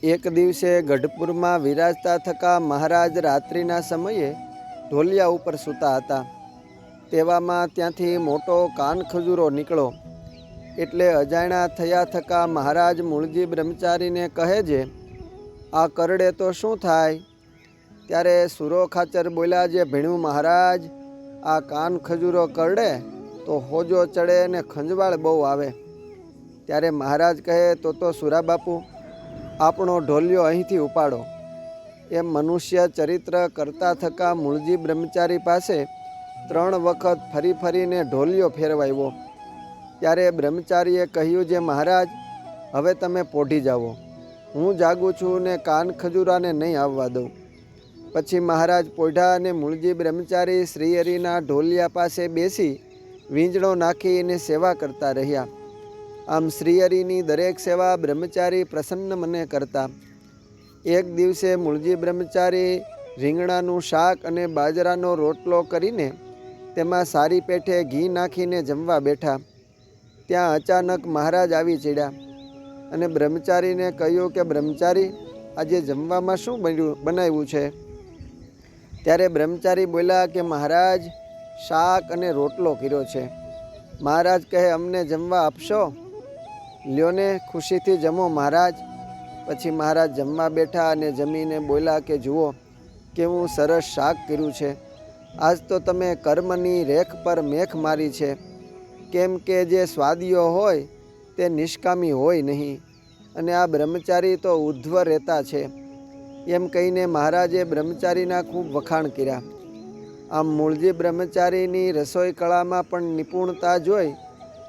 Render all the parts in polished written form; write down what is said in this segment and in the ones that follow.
એક દિવસે ગઢપુરમાં વિરાજતા થકા મહારાજ રાત્રિના સમયે ઢોલિયા ઉપર સૂતા હતા। તેવામાં ત્યાંથી મોટો કાનખજૂરો નીકળો એટલે અજાણ્યા થયા થકા મહારાજ મૂળજી બ્રહ્મચારીને કહે છે, આ કરડે તો શું થાય? ત્યારે સુરો ખાચર બોલ્યા, જે ભીણું મહારાજ, આ કાનખજૂરો કરડે તો હોજો ચડે ને ખંજવાળ બહુ આવે। ત્યારે મહારાજ કહે, તો સુરા બાપુ, આપણો ઢોલિયો અહીંથી ઉપાડો। એમ મનુષ્ય ચરિત્ર કરતા થકા મૂળજી બ્રહ્મચારી પાસે 3 વખત ફરી ફરીને ઢોલિયો ફેરવાયો। ત્યારે બ્રહ્મચારીએ કહ્યું, જે મહારાજ, હવે તમે પોઢી જાઓ, હું જાગું છું ને કાનખજૂરાને નહીં આવવા દઉં। પછી મહારાજ પોઢ્યા અને મૂળજી બ્રહ્મચારી શ્રીહરિના ઢોલિયા પાસે બેસી વીંજણો નાખીને સેવા કરતા રહ્યા। આમ શ્રીહરિની દરેક સેવા બ્રહ્મચારી પ્રસન્ન મને કરતા। એક દિવસે મૂળજી બ્રહ્મચારી રીંગણાનું શાક અને બાજરાનો રોટલો કરીને તેમાં સારી પેઠે ઘી નાખીને જમવા બેઠા। ત્યાં અચાનક મહારાજ આવી ચડ્યા અને બ્રહ્મચારીને કહ્યું કે, બ્રહ્મચારી, આજે જમવામાં શું બનાવ્યું છે? ત્યારે બ્રહ્મચારી બોલ્યા કે, મહારાજ, શાક અને રોટલો કર્યો છે। મહારાજ કહે, અમને જમવા આપશો? લ્યો ને, ખુશીથી જમો મહારાજ। પછી મહારાજ જમવા બેઠા અને જમીને બોલ્યા કે, જુઓ કેવું સરસ શાક કર્યું છે। આજ તો તમે કર્મની રેખ પર મેખ મારી છે। કેમ કે જે સ્વાદીઓ હોય તે નિષ્કામી હોય નહીં, અને આ બ્રહ્મચારી તો ઉદ્ધ્વ રહેતા છે। એમ કહીને મહારાજે બ્રહ્મચારીના ખૂબ વખાણ કર્યા। આમ મૂળજી બ્રહ્મચારીની રસોઈ કળામાં પણ નિપુણતા જોઈ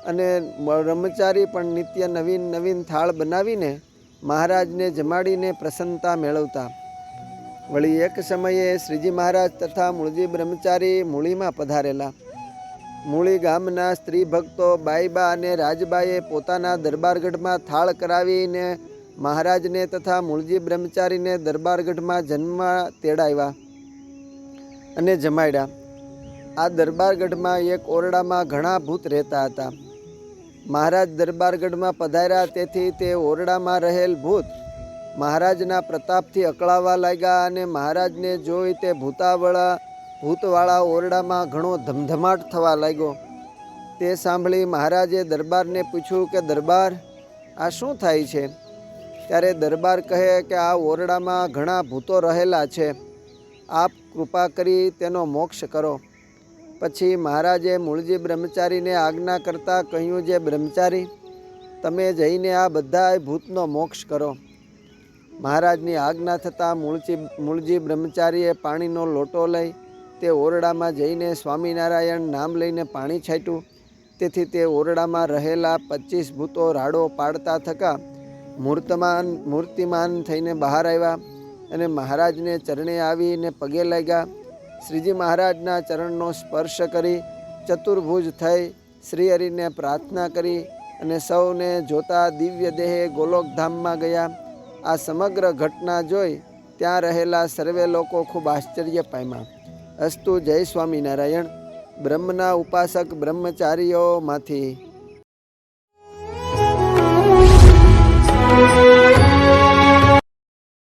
અને બ્રહ્મચારી પણ નિત્ય નવીન નવીન થાળ બનાવીને મહારાજને જમાડીને પ્રસન્નતા મેળવતા। વળી એક સમયે શ્રીજી મહારાજ તથા મૂળજી બ્રહ્મચારી મૂળીમાં પધારેલા। મૂળી ગામના સ્ત્રી ભક્તો બાઈબા અને રાજબાએ પોતાના દરબારગઢમાં થાળ કરાવીને મહારાજને તથા મૂળજી બ્રહ્મચારીને દરબારગઢમાં જન્મવા તેડાવ્યા અને જમાડ્યા। આ દરબારગઢમાં એક ઓરડામાં ઘણા ભૂત રહેતા હતા। મહારાજ દરબારગઢમાં પધાર્યા તેથી તે ઓરડામાં રહેલ ભૂત મહારાજના પ્રતાપથી અકળાવા લાગ્યા અને મહારાજને જોઈ તે ભૂતવાળા ઓરડામાં ઘણો ધમધમાટ થવા લાગ્યો। તે સાંભળી મહારાજે દરબારને પૂછ્યું કે, દરબાર, આ શું થાય છે? ત્યારે દરબાર કહે કે, આ ઓરડામાં ઘણા ભૂતો રહેલા છે, આપ કૃપા કરી તેનો મોક્ષ કરો। પછી મહારાજે મૂળજી બ્રહ્મચારીને આજ્ઞા કરતા કહ્યું, જે બ્રહ્મચારી, તમે જઈને આ બધા ભૂતનો મોક્ષ કરો। મહારાજની આજ્ઞા થતાં મૂળજી બ્રહ્મચારીએ પાણીનો લોટો લઈ તે ઓરડામાં જઈને સ્વામિનારાયણ નામ લઈને પાણી છાંટ્યું। તેથી તે ઓરડામાં રહેલા 25 ભૂતો રાડો પાડતા થકા મૂર્તિમાન થઈને બહાર આવ્યા અને મહારાજને ચરણે આવીને પગે લાગ્યા। શ્રીજી મહારાજના ચરણનો સ્પર્શ કરી ચતુર્ભુજ થઈ શ્રીહરિને પ્રાર્થના કરી અને સૌને જોતા દિવ્ય દેહે ગોલોકધામમાં ગયા। આ સમગ્ર ઘટના જોઈ ત્યાં રહેલા સર્વે લોકો ખૂબ આશ્ચર્ય પામ્યા। અસ્તુ, જય સ્વામિનારાયણ। બ્રહ્મના ઉપાસક બ્રહ્મચારીઓમાંથી